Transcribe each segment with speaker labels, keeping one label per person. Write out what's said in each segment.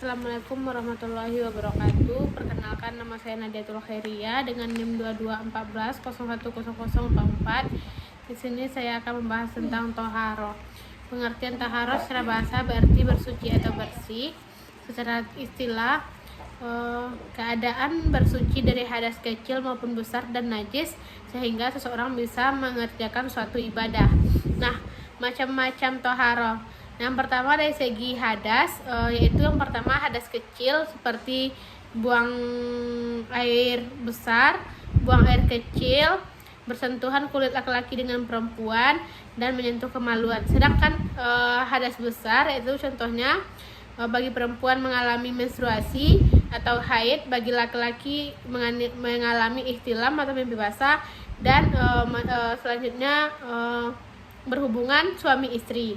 Speaker 1: Assalamualaikum warahmatullahi wabarakatuh. Perkenalkan, nama saya Nadiatul Khairia dengan NIM 2214010044. Di sini saya akan membahas tentang toharoh. Pengertian toharoh secara bahasa berarti bersuci atau bersih. Secara istilah, keadaan bersuci dari hadas kecil maupun besar dan najis sehingga seseorang bisa mengerjakan suatu ibadah. Nah, macam-macam toharoh. Yang pertama dari segi hadas, yaitu yang pertama hadas kecil seperti buang air besar, buang air kecil, bersentuhan kulit laki-laki dengan perempuan, dan menyentuh kemaluan. Sedangkan hadas besar yaitu contohnya bagi perempuan mengalami menstruasi atau haid, bagi laki-laki mengalami ihtilam atau mimpi basah, dan selanjutnya berhubungan suami istri.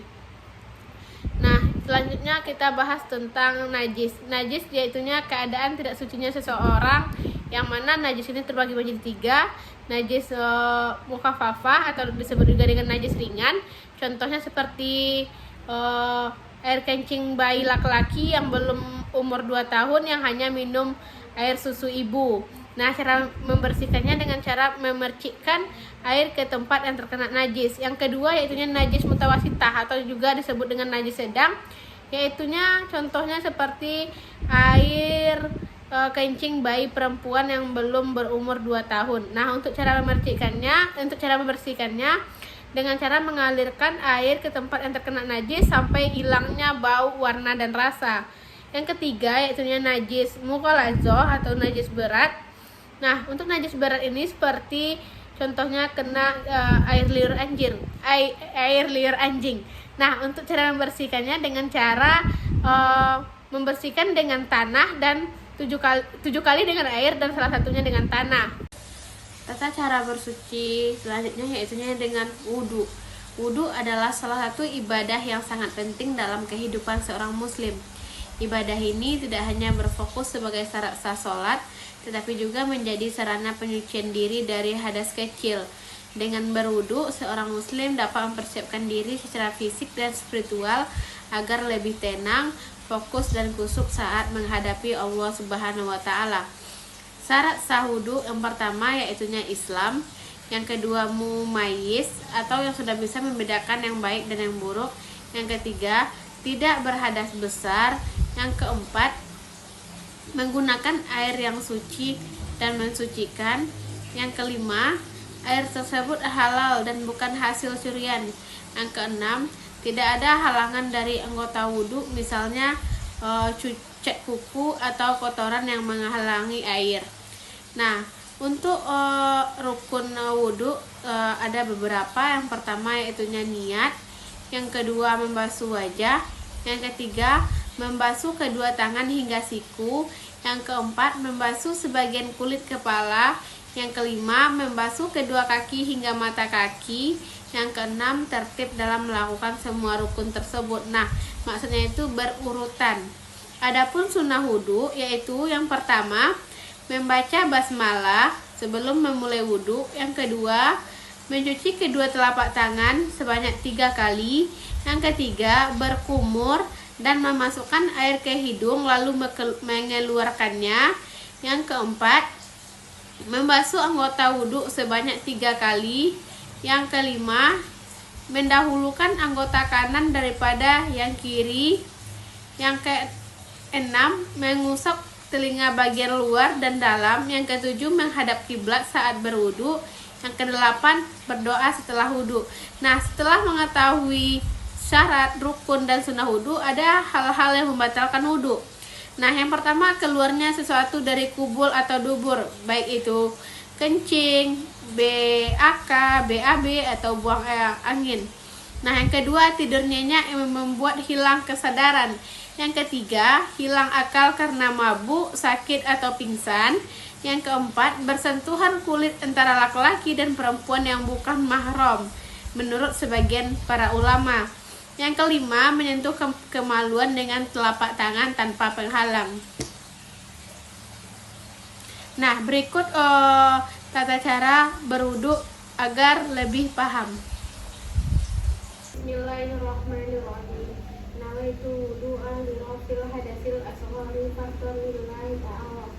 Speaker 1: Nah, selanjutnya kita bahas tentang najis. Najis yaitunya keadaan tidak sucinya seseorang, yang mana najis ini terbagi menjadi 3. Najis mukhafafah atau disebut juga dengan najis ringan. Contohnya seperti air kencing bayi laki-laki yang belum umur 2 tahun yang hanya minum air susu ibu. Nah, cara membersihkannya dengan cara memercikkan air ke tempat yang terkena najis. Yang kedua yaitunya najis mutawasitah atau juga disebut dengan najis sedang, yaitunya contohnya seperti air kencing bayi perempuan yang belum berumur 2 tahun. Nah, untuk cara membersihkannya dengan cara mengalirkan air ke tempat yang terkena najis sampai hilangnya bau, warna, dan rasa. Yang ketiga yaitunya najis mughalladzah atau najis berat. Nah, untuk najis berat ini seperti contohnya kena air liur anjing. Nah, untuk cara membersihkannya dengan cara membersihkan dengan tanah dan 7 kali dengan air dan salah satunya dengan tanah. Tata cara bersuci selanjutnya yaitunya dengan wudhu. Wudhu adalah salah satu ibadah yang sangat penting dalam kehidupan seorang muslim. Ibadah ini tidak hanya berfokus sebagai syarat sah sholat, tetapi juga menjadi sarana penyucian diri dari hadas kecil. Dengan berwudu, seorang muslim dapat mempersiapkan diri secara fisik dan spiritual agar lebih tenang, fokus, dan khusyuk saat menghadapi Allah Subhanahu wa Ta'ala. Syarat sah wudu yang pertama yaitunya Islam, yang kedua mumayyiz atau yang sudah bisa membedakan yang baik dan yang buruk, yang ketiga tidak berhadas besar, yang keempat menggunakan air yang suci dan mensucikan, yang kelima air tersebut halal dan bukan hasil curian, yang keenam tidak ada halangan dari anggota wudhu, misalnya cucek kuku atau kotoran yang menghalangi air. Nah, untuk rukun wudhu ada beberapa. Yang pertama yaitunya niat, yang kedua membasuh wajah, yang ketiga membasuh kedua tangan hingga siku, yang keempat membasuh sebagian kulit kepala, yang kelima membasuh kedua kaki hingga mata kaki, yang keenam tertib dalam melakukan semua rukun tersebut. Nah, maksudnya itu berurutan. Adapun sunnah wudhu yaitu yang pertama membaca basmalah sebelum memulai wudhu, yang kedua mencuci kedua telapak tangan sebanyak 3 kali, yang ketiga berkumur dan memasukkan air ke hidung lalu mengeluarkannya, yang keempat membasuh anggota wudhu sebanyak 3 kali, yang kelima mendahulukan anggota kanan daripada yang kiri, yang keenam mengusap telinga bagian luar dan dalam, yang ketujuh menghadap kiblat saat berwudhu, yang kedelapan berdoa setelah wudhu. Nah, setelah mengetahui syarat, rukun, dan sunnah wudhu, ada hal-hal yang membatalkan wudhu. Nah, yang pertama keluarnya sesuatu dari kubul atau dubur, baik itu kencing, BAK, BAB, atau buang air angin. Nah, yang kedua tidur nyenyak yang membuat hilang kesadaran. Yang ketiga hilang akal karena mabuk, sakit, atau pingsan. Yang keempat bersentuhan kulit antara laki-laki dan perempuan yang bukan mahram, menurut sebagian para ulama. Yang kelima menyentuh kemaluan dengan telapak tangan tanpa penghalang. Nah, berikut tata cara berwudu agar lebih paham. Bismillahirrahmanirrahim. Nawaitu wudu'a li ghafil hadasil asghar afdal lillahi ta'ala.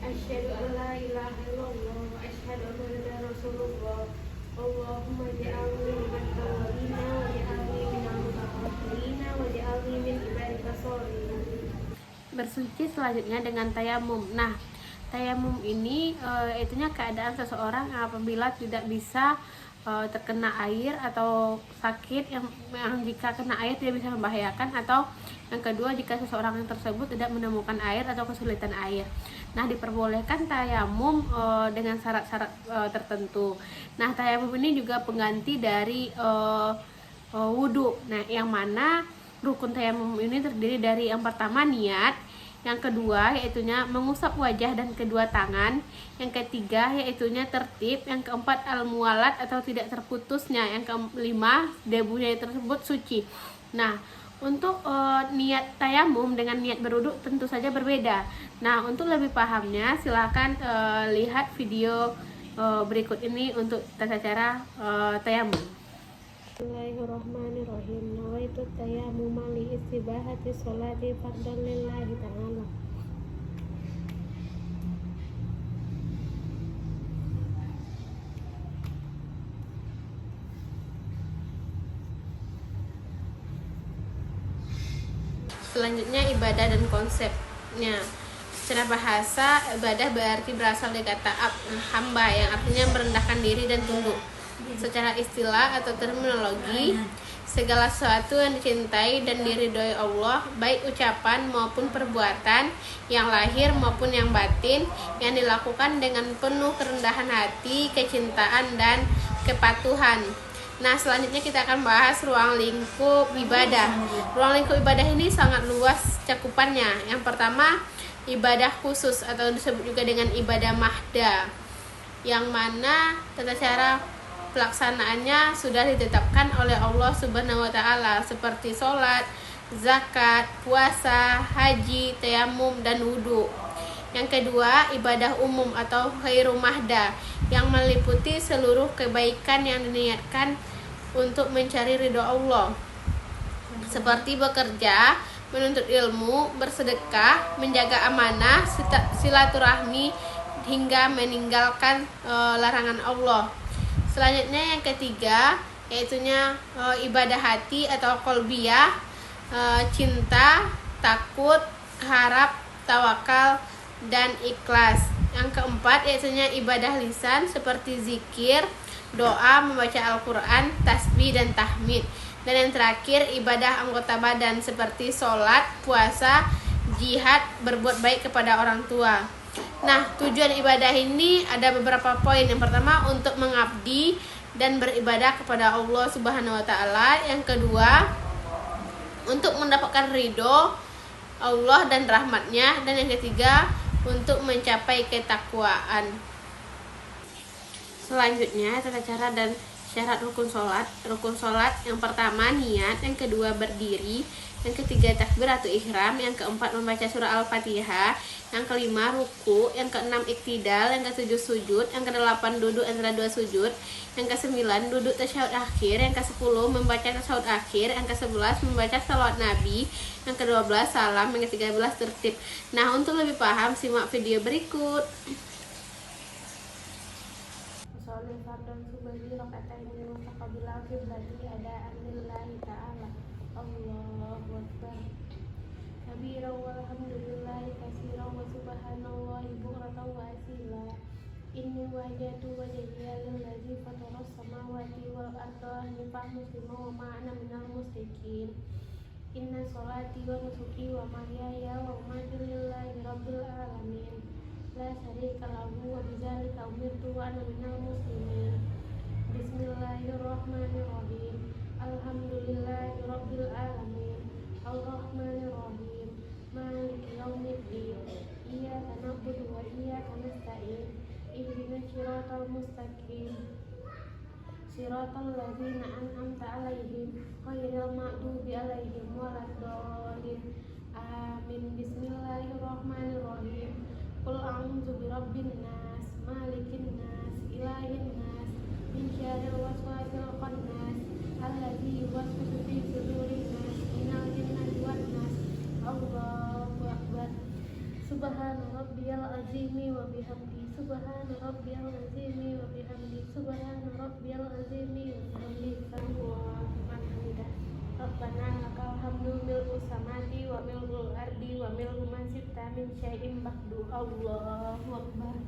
Speaker 1: Asyhadu an la ilaha illallah wa asyhadu anna muhammadar rasulullah. Allahumma ja'alni minat tawwabina wa ja'alni minal mutatahhirina wa ja'alni min ibadika sholihin. Bersuci selanjutnya dengan tayamum. Nah, tayamum ini itunya keadaan seseorang apabila tidak bisa terkena air atau sakit yang jika kena air tidak bisa membahayakan, atau yang kedua jika seseorang yang tersebut tidak menemukan air atau kesulitan air. Nah, diperbolehkan tayamum dengan syarat-syarat tertentu. Nah, tayamum ini juga pengganti dari wudhu. Nah, yang mana rukun tayamum ini terdiri dari yang pertama niat, yang kedua yaitunya mengusap wajah dan kedua tangan, yang ketiga yaitunya tertib, yang keempat al-muwalat atau tidak terputusnya, yang kelima debunya tersebut suci. Nah, untuk niat tayamum dengan niat berwudu tentu saja berbeda. Nah, untuk lebih pahamnya silakan lihat video berikut ini untuk tata cara tayamum. Bismillahirrahmanirrahim. Nawaitu tayammum li istibahati sholati fardhan lillahi ta'ala. Selanjutnya ibadah dan konsepnya. Secara bahasa, ibadah berarti berasal dari kata hamba yang artinya merendahkan diri dan tunduk. Secara istilah atau terminologi, segala sesuatu yang dicintai dan diridhoi Allah, baik ucapan maupun perbuatan, yang lahir maupun yang batin, yang dilakukan dengan penuh kerendahan hati, kecintaan, dan kepatuhan. Nah, selanjutnya kita akan bahas ruang lingkup ibadah. Ruang lingkup ibadah ini sangat luas cakupannya. Yang pertama, ibadah khusus atau disebut juga dengan ibadah mahda, yang mana tata cara pelaksanaannya sudah ditetapkan oleh Allah Subhanahu wa Ta'ala, seperti sholat, zakat, puasa, haji, tayamum, dan wudhu. Yang kedua, ibadah umum atau khairu mahda, yang meliputi seluruh kebaikan yang diniatkan untuk mencari ridho Allah, seperti bekerja, menuntut ilmu, bersedekah, menjaga amanah, silaturahmi, hingga meninggalkan larangan Allah. Selanjutnya yang ketiga, yaitunya ibadah hati atau qalbiyah, cinta, takut, harap, tawakal, dan ikhlas. Yang keempat, yaitunya ibadah lisan seperti zikir, doa, membaca Al-Quran, tasbih, dan tahmid. Dan yang terakhir, ibadah anggota badan seperti sholat, puasa, jihad, berbuat baik kepada orang tua. Nah, tujuan ibadah ini ada beberapa poin. Yang pertama, untuk mengabdi dan beribadah kepada Allah Subhanahu wa Ta'ala. Yang kedua, untuk mendapatkan ridho Allah dan rahmatnya. Dan yang ketiga, untuk mencapai ketakwaan. Selanjutnya, tata cara dan Syarat rukun sholat yang pertama niat, yang kedua berdiri, yang ketiga takbir atau ihram, yang keempat membaca surah Al-Fatihah, yang kelima ruku, yang keenam iktidal, yang ketujuh sujud, yang kedelapan duduk antara dua sujud, yang kesembilan duduk tasyahud akhir, yang kesepuluh membaca tasyahud akhir, yang kesebelas membaca salawat Nabi, yang kedua belas salam, yang ke-13 tertib. Nah, untuk lebih paham simak video berikut. Sholat fardhu subuhi rakaatain mustaqbilan qiblati adaan lillahi ta'ala. Allahu akbar. Kabira walhamdulillahi katsiran wa subhanallahi bukratan wa asila. Inni wajhatu wajhiya lillazi fataras samawati wal arda hanifan musliman wa ma ana minal musyrikin. Inna sholati wa nusuki wa mahyaya wa mamati lillahi rabbil alamin. La syarika lahu wa bidzalika umirtu wa ana minal muslimin. Bismillahirrahmanirrahim. Alhamdulillahi rabbil alamin. Arrahmanirrahim. Maliki yaumiddin. Iyyaka na'budu wa iyyaka nasta'in. Ihdinas siratal mustaqim. Siratal ladzina an'amta 'alaihim ghairil maghdubi 'alaihim waladdallin. Amin. Bismillahirrahmanirrahim. Qul a'udzu birabbin nas, malikin nas, ilahin nas, min syarril waswasil khannas, alladzi yuwaswisu fi sudurin nas, minal jinnati wan nas. Allahu akbar. Subhana rabbiyal azimi wa bihamdi, subhana rabbiyal azimi wa bihamdi, subhana rabbiyal azimi wa bihamdi. Allahu akbar. Rabbana lakal hamdu mil'u samati wa mil'ul ardi wa mil'u ma syi'ta min syai'in ba'du. Allahu akbar.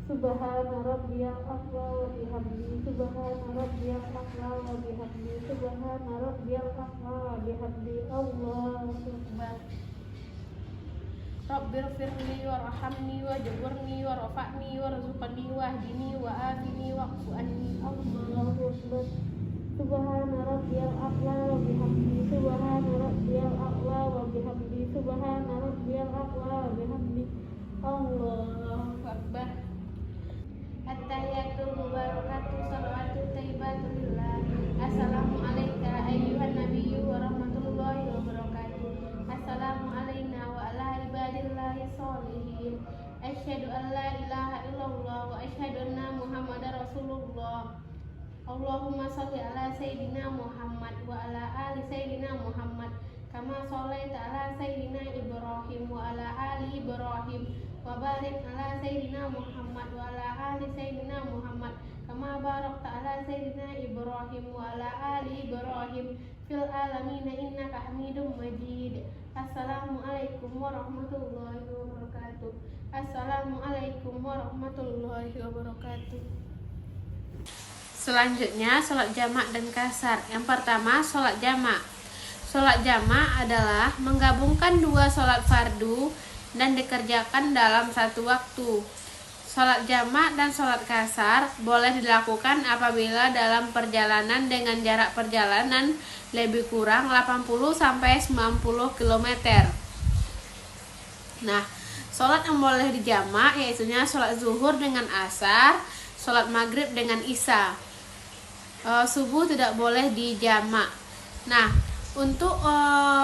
Speaker 1: Subhana rabbiyal a'la wa bihamdi, subhana rabbiyal a'la wa bihamdi, subhana rabbiyal a'la wa bihamdi. Allahu akbar. Rabbir firli warhamni wajburni warfa'ni warzuqni wahdini wa afini wa'fu anni. Allahu akbar. Subhana rabbiyal a'la wa bihamdi, subhana rabbiyal a'la wa bihamdi, subhana rabbiyal a'la wa bihamdi. Allahu akbar. At-tahiyatul mubarakatuh salawatu thayyibatu lillah. Assalamu alayka ayyuhan nabiyyu wa rahmatullahi wa barakatuh. Assalamu alayna wa ala ibadillahi sholihin. Asyhadu an la ilaha illallah wa asyhadu anna muhammadar rasulullah. Allahumma sholli ala sayyidina Muhammad wa ala ali sayyidina Muhammad kama shallaita ala sayyidina Ibrahim wa ala ali Ibrahim wa barik ala sayyidina Muhammad wa ala ali sayyidina Muhammad kama barakta ala sayyidina Ibrahim wa ala ali Ibrahim fil alamin innaka Hamidum Majid. Assalamualaikum warahmatullahi wabarakatuh. Assalamualaikum warahmatullahi wabarakatuh. Selanjutnya sholat jamak dan kasar. Yang pertama sholat jamak. Sholat jamak adalah menggabungkan dua sholat fardu dan dikerjakan dalam satu waktu. Sholat jamak dan sholat kasar boleh dilakukan apabila dalam perjalanan dengan jarak perjalanan lebih kurang 80-90 km. Nah, sholat yang boleh dijamak yaitunya sholat zuhur dengan asar, sholat maghrib dengan isya. Subuh tidak boleh dijamak. Nah, untuk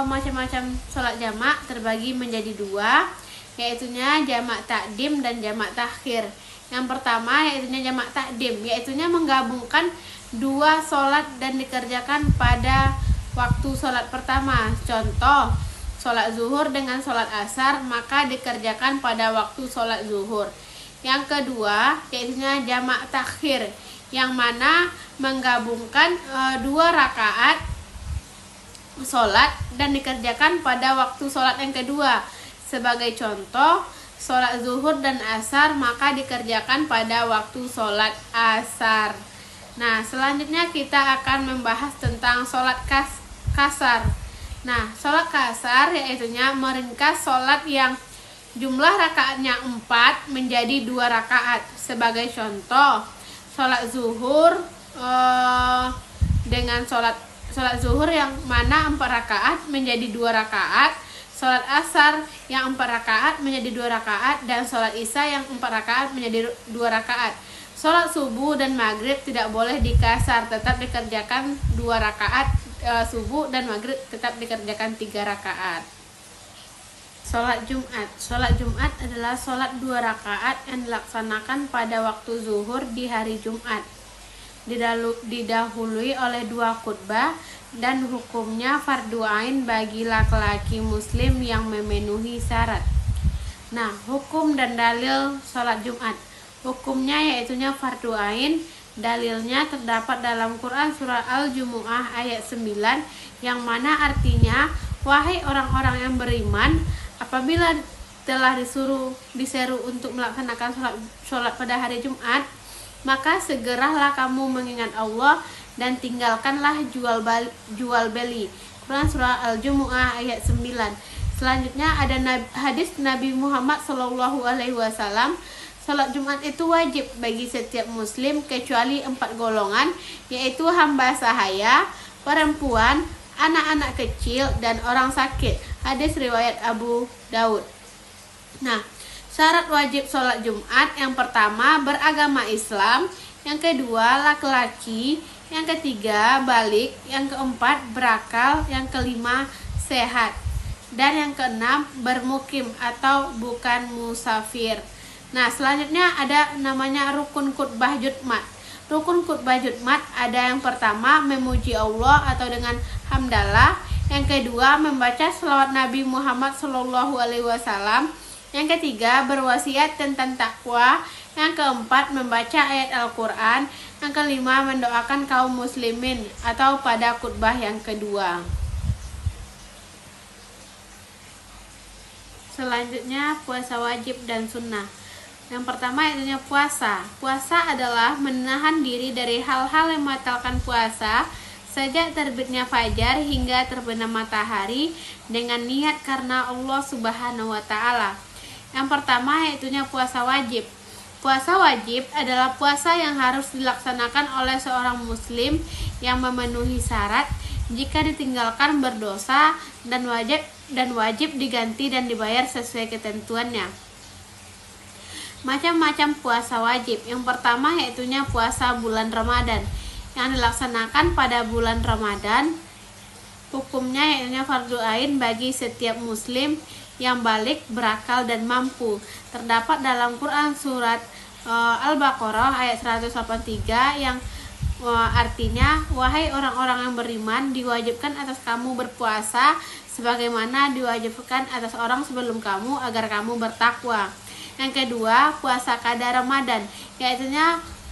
Speaker 1: macam-macam sholat jamak terbagi menjadi dua, yaitunya jamak takdim dan jamak takhir. Yang pertama yaitunya jamak takdim, yaitunya menggabungkan dua sholat dan dikerjakan pada waktu sholat pertama. Contoh, sholat zuhur dengan sholat asar maka dikerjakan pada waktu sholat zuhur. Yang kedua yaitunya jamak takhir, yang mana menggabungkan dua rakaat sholat dan dikerjakan pada waktu sholat yang kedua. Sebagai contoh, sholat zuhur dan asar maka dikerjakan pada waktu sholat asar. Nah, selanjutnya kita akan membahas tentang sholat kasar. Nah, sholat kasar yaitunya meringkas sholat yang jumlah rakaatnya 4 menjadi 2 rakaat. Sebagai contoh, sholat zuhur dengan sholat zuhur yang mana 4 rakaat menjadi 2 rakaat, sholat asar yang 4 rakaat menjadi 2 rakaat, dan sholat isya yang 4 rakaat menjadi 2 rakaat. Sholat subuh dan maghrib tidak boleh dikasar, tetap dikerjakan 2 rakaat. Subuh dan maghrib tetap dikerjakan 3 rakaat. Sholat Jumat adalah sholat 2 rakaat yang dilaksanakan pada waktu zuhur di hari Jumat. Didahului oleh 2 khutbah dan hukumnya fardu ain bagi laki-laki muslim yang memenuhi syarat. Nah, hukum dan dalil sholat Jumat. Hukumnya yaitunya fardu ain. Dalilnya terdapat dalam Quran surah Al-Jumu'ah ayat 9 yang mana artinya, wahai orang-orang yang beriman, apabila telah diseru untuk melaksanakan sholat pada hari Jumat, maka segeralah kamu mengingat Allah dan tinggalkanlah jual beli. Quran surah Al-Jumu'ah ayat 9. Selanjutnya ada hadis Nabi Muhammad SAW. Salat Jumat itu wajib bagi setiap muslim kecuali 4 golongan, yaitu hamba sahaya, perempuan, anak-anak kecil, dan orang sakit. Hadis riwayat Abu Daud. Nah, syarat wajib sholat Jumat: yang pertama beragama Islam, yang kedua laki-laki, yang ketiga balik, yang keempat berakal, yang kelima sehat, dan yang keenam bermukim atau bukan musafir. Nah, selanjutnya ada namanya rukun khutbah Jumat. Rukun khutbah Jumat ada yang pertama memuji Allah atau dengan hamdalah, yang kedua membaca selawat Nabi Muhammad SAW, yang ketiga berwasiat tentang takwa, yang keempat membaca ayat Al-Quran, yang kelima mendoakan kaum muslimin atau pada khutbah yang kedua. Selanjutnya puasa wajib dan sunnah. Yang pertama yaitu puasa. Puasa adalah menahan diri dari hal-hal yang membatalkan puasa sejak terbitnya fajar hingga terbenam matahari dengan niat karena Allah Subhanahu wa taala. Yang pertama yaitu puasa wajib. Puasa wajib adalah puasa yang harus dilaksanakan oleh seorang muslim yang memenuhi syarat. Jika ditinggalkan berdosa dan wajib diganti dan dibayar sesuai ketentuannya. Macam-macam puasa wajib. Yang pertama yaitu puasa bulan Ramadan yang dilaksanakan pada bulan Ramadan. Hukumnya yaitu fardu ain bagi setiap muslim yang balik, berakal, dan mampu. Terdapat dalam Quran surat Al-Baqarah ayat 183 yang artinya, wahai orang-orang yang beriman, diwajibkan atas kamu berpuasa sebagaimana diwajibkan atas orang sebelum kamu agar kamu bertakwa. Yang kedua, puasa qada Ramadan, yaitu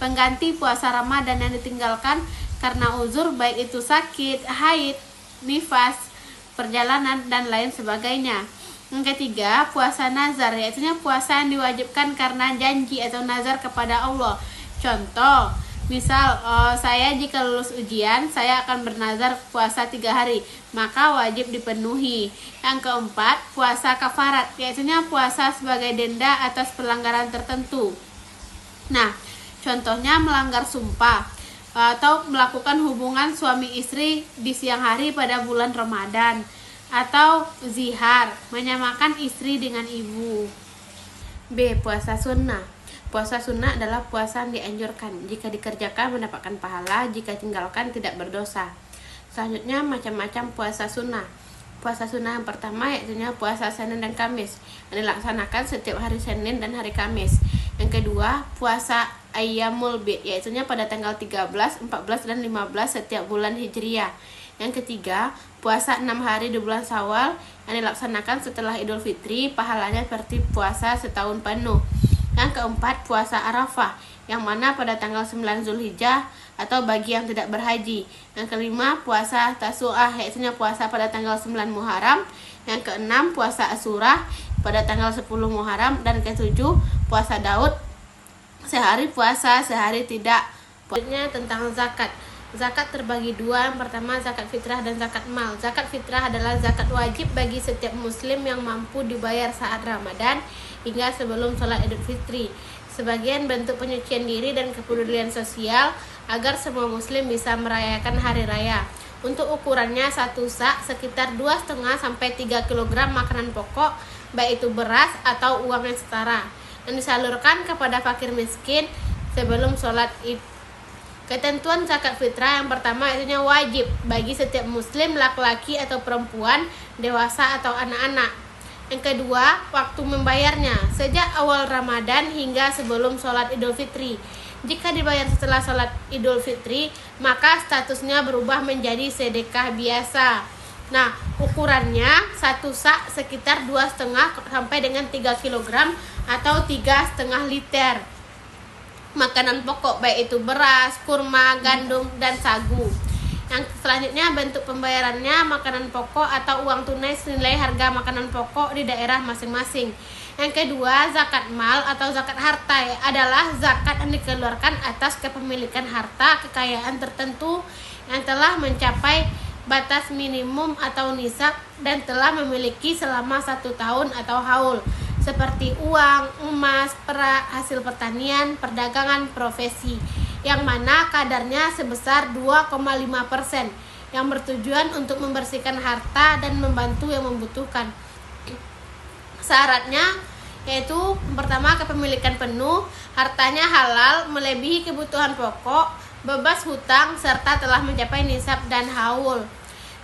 Speaker 1: pengganti puasa Ramadan yang ditinggalkan karena uzur, baik itu sakit, haid, nifas, perjalanan, dan lain sebagainya. Yang ketiga, puasa nazar, yaitu puasa yang diwajibkan karena janji atau nazar kepada Allah. Contoh, misal saya jika lulus ujian, saya akan bernazar puasa 3 hari, maka wajib dipenuhi. Yang keempat, puasa kafarat, yaitu puasa sebagai denda atas pelanggaran tertentu. Nah, contohnya melanggar sumpah atau melakukan hubungan suami istri di siang hari pada bulan Ramadan, atau zihar, menyamakan istri dengan ibu. B. Puasa sunnah. Puasa sunnah adalah puasa yang dianjurkan. Jika dikerjakan mendapatkan pahala, jika tinggalkan tidak berdosa. Selanjutnya macam-macam puasa sunnah. Puasa sunnah yang pertama yaitu puasa Senin dan Kamis yang dilaksanakan setiap hari Senin dan hari Kamis. Yang kedua, puasa Ayyamul Bid, yaitu pada tanggal 13, 14, dan 15 setiap bulan Hijriah. Yang ketiga, puasa 6 hari di bulan Syawal yang dilaksanakan setelah Idul Fitri, pahalanya seperti puasa setahun penuh. Yang keempat, puasa Arafah, yang mana pada tanggal 9 Zulhijjah atau bagi yang tidak berhaji. Yang kelima, puasa Tasu'ah, yaitu puasa pada tanggal 9 Muharram. Yang keenam, puasa Asyura pada tanggal 10 Muharram. Dan ketujuh, puasa Daud, sehari puasa, sehari tidak. Selanjutnya tentang zakat. Zakat terbagi dua, yang pertama zakat fitrah dan zakat mal. Zakat fitrah adalah zakat wajib bagi setiap muslim yang mampu dibayar saat Ramadan hingga sebelum sholat Idul Fitri. Sebagian bentuk penyucian diri dan kepedulian sosial agar semua muslim bisa merayakan hari raya. Untuk ukurannya 1 sak sekitar 2,5 sampai 3 kg makanan pokok, baik itu beras atau uang yang setara, yang disalurkan kepada fakir miskin sebelum sholat Id. Ketentuan zakat fitrah yang pertama itunya wajib bagi setiap muslim, laki-laki atau perempuan, dewasa atau anak-anak. Yang kedua, waktu membayarnya sejak awal Ramadan hingga sebelum sholat Idul Fitri. Jika dibayar setelah sholat Idul Fitri, maka statusnya berubah menjadi sedekah biasa. Nah, ukurannya 1 sak sekitar 2,5 sampai dengan 3 kg atau 3,5 liter. Makanan pokok baik itu beras, kurma, gandum, dan sagu. Yang selanjutnya bentuk pembayarannya makanan pokok atau uang tunai senilai harga makanan pokok di daerah masing-masing. Yang kedua, zakat mal atau zakat harta adalah zakat yang dikeluarkan atas kepemilikan harta kekayaan tertentu yang telah mencapai batas minimum atau nisab dan telah memiliki selama 1 tahun atau haul, seperti uang, emas, perak, hasil pertanian, perdagangan, profesi, yang mana kadarnya sebesar 2,5%, yang bertujuan untuk membersihkan harta dan membantu yang membutuhkan. Syaratnya yaitu pertama, kepemilikan penuh, hartanya halal, melebihi kebutuhan pokok, bebas hutang, serta telah mencapai nisab dan haul.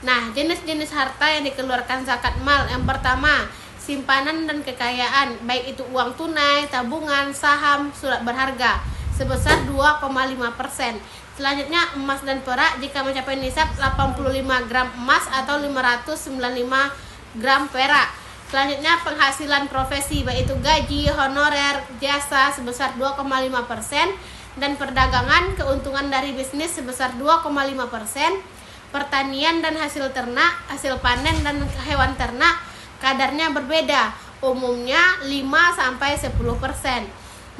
Speaker 1: Nah, jenis-jenis harta yang dikeluarkan zakat mal yang pertama, simpanan dan kekayaan, baik itu uang tunai, tabungan, saham, surat berharga, sebesar 2,5%. Selanjutnya, emas dan perak jika mencapai nisab 85 gram emas atau 595 gram perak. Selanjutnya, penghasilan profesi, baik itu gaji, honorer, jasa sebesar 2,5%, dan perdagangan, keuntungan dari bisnis sebesar 2,5%, pertanian dan hasil ternak, hasil panen dan hewan ternak kadarnya berbeda, umumnya 5-10%.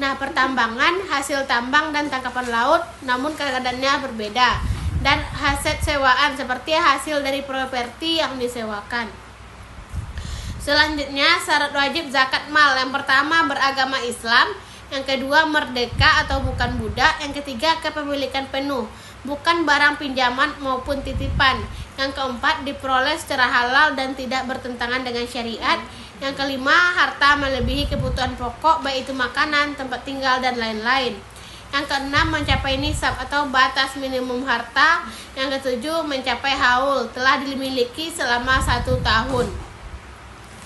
Speaker 1: Nah, pertambangan, hasil tambang dan tangkapan laut namun kadarnya berbeda, dan aset sewaan seperti hasil dari properti yang disewakan. Selanjutnya, syarat wajib zakat mal yang pertama, beragama Islam, yang kedua, merdeka atau bukan budak, yang ketiga, kepemilikan penuh, bukan barang pinjaman maupun titipan, yang keempat, diperoleh secara halal dan tidak bertentangan dengan syariat, yang kelima, harta melebihi kebutuhan pokok baik itu makanan, tempat tinggal, dan lain-lain, yang keenam, mencapai nisab atau batas minimum harta, yang ketujuh, mencapai haul, telah dimiliki selama 1 tahun.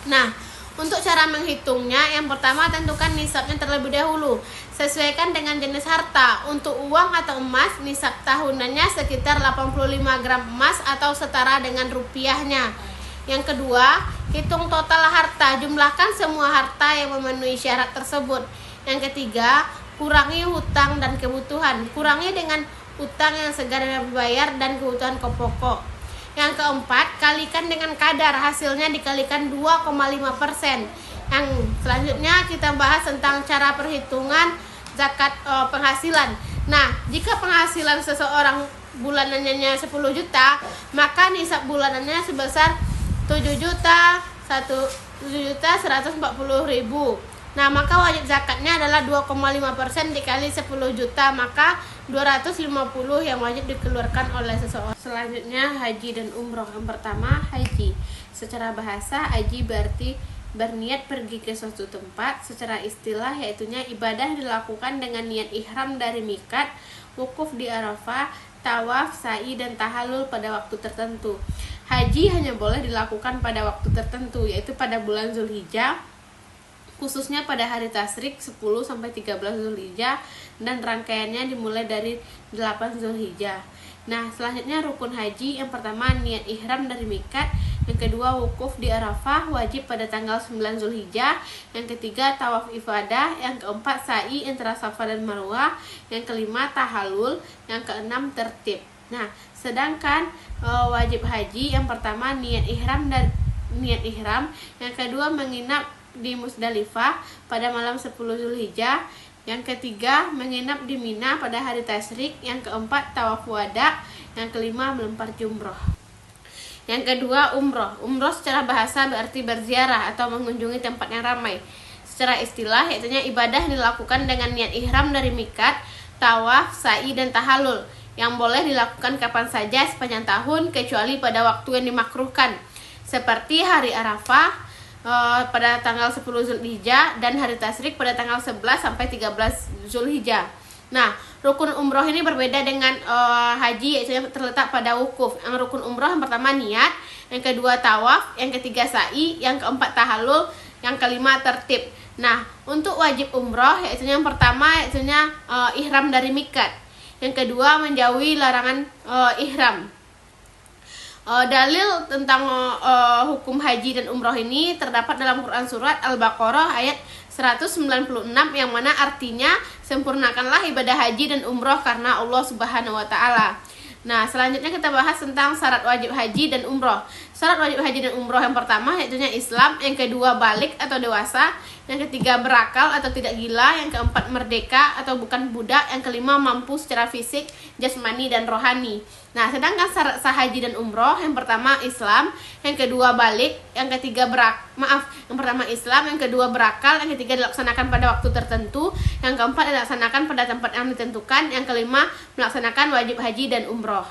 Speaker 1: Nah, untuk cara menghitungnya, yang pertama, tentukan nisabnya terlebih dahulu. Sesuaikan dengan jenis harta. Untuk uang atau emas, nisab tahunannya sekitar 85 gram emas atau setara dengan rupiahnya. Yang kedua, hitung total harta. Jumlahkan semua harta yang memenuhi syarat tersebut. Yang ketiga, kurangi hutang dan kebutuhan. Kurangi dengan hutang yang segera dibayar dan kebutuhan pokok. Yang keempat, kalikan dengan kadar, hasilnya dikalikan 2,5%. Yang selanjutnya kita bahas tentang cara perhitungan zakat penghasilan. Nah, jika penghasilan seseorang bulanannya 10 juta, maka nisab bulanannya sebesar 7.140.000. Nah, maka wajib zakatnya adalah 2,5% dikali 10 juta, maka 250 yang wajib dikeluarkan oleh seseorang. Selanjutnya, haji dan umroh. Yang pertama, haji. Secara bahasa, haji berarti berniat pergi ke suatu tempat. Secara istilah, yaitunya ibadah dilakukan dengan niat ihram dari mikat, wukuf di Arafah, tawaf, sa'i, dan tahallul pada waktu tertentu. Haji hanya boleh dilakukan pada waktu tertentu, yaitu pada bulan Zulhijjah, khususnya pada hari tasyrik 10-13 Zulhijjah, dan rangkaiannya dimulai dari 8 Zulhijjah. Nah, selanjutnya rukun haji. Yang pertama, niat ihram dari mikat. Yang kedua, wukuf di Arafah, wajib pada tanggal 9 Zulhijjah. Yang ketiga, tawaf ifadah. Yang keempat, sa'i antara Safa dan Marwah. Yang kelima, tahallul. Yang keenam, tertib. Nah, sedangkan wajib haji yang pertama niat ihram. Yang kedua, menginap di Musdalifah pada malam 10 Zulhijjah. Yang ketiga, menginap di Mina pada hari tasyrik. Yang keempat, tawaf wada. Yang kelima, melempar jumroh. Yang kedua, umroh. Umroh secara bahasa berarti berziarah atau mengunjungi tempat yang ramai. Secara istilah, yaitunya ibadah dilakukan dengan niat ihram dari mikat, tawaf, sa'i, dan tahallul, yang boleh dilakukan kapan saja sepanjang tahun kecuali pada waktu yang dimakruhkan, seperti hari Arafah pada tanggal 10 Zulhijjah dan hari tasyrik pada tanggal 11 sampai 13 Zulhijjah. Nah, rukun umroh ini berbeda dengan haji, yaitu yang terletak pada wukuf. Yang rukun umroh yang pertama niat, yang kedua tawaf, yang ketiga sa'i, yang keempat tahallul, yang kelima tertib. Nah, untuk wajib umroh yaitu yang pertama yaitu ihram dari mikat. Yang kedua menjauhi larangan ihram. Dalil tentang hukum haji dan umroh ini terdapat dalam Quran surat Al-Baqarah ayat 196 yang mana artinya sempurnakanlah ibadah haji dan umroh karena Allah Subhanahu wa taala. Nah, selanjutnya kita bahas tentang syarat wajib haji dan umroh. Syarat wajib haji dan umroh yang pertama yaitu Islam, yang kedua balik atau dewasa, yang ketiga berakal atau tidak gila, yang keempat merdeka atau bukan budak, yang kelima mampu secara fisik, jasmani dan rohani. Nah, sedangkan syarat sah haji dan umroh yang pertama Islam, yang kedua balik, yang ketiga yang pertama Islam, yang kedua berakal, yang ketiga dilaksanakan pada waktu tertentu, yang keempat dilaksanakan pada tempat yang ditentukan, yang kelima melaksanakan wajib haji dan umroh.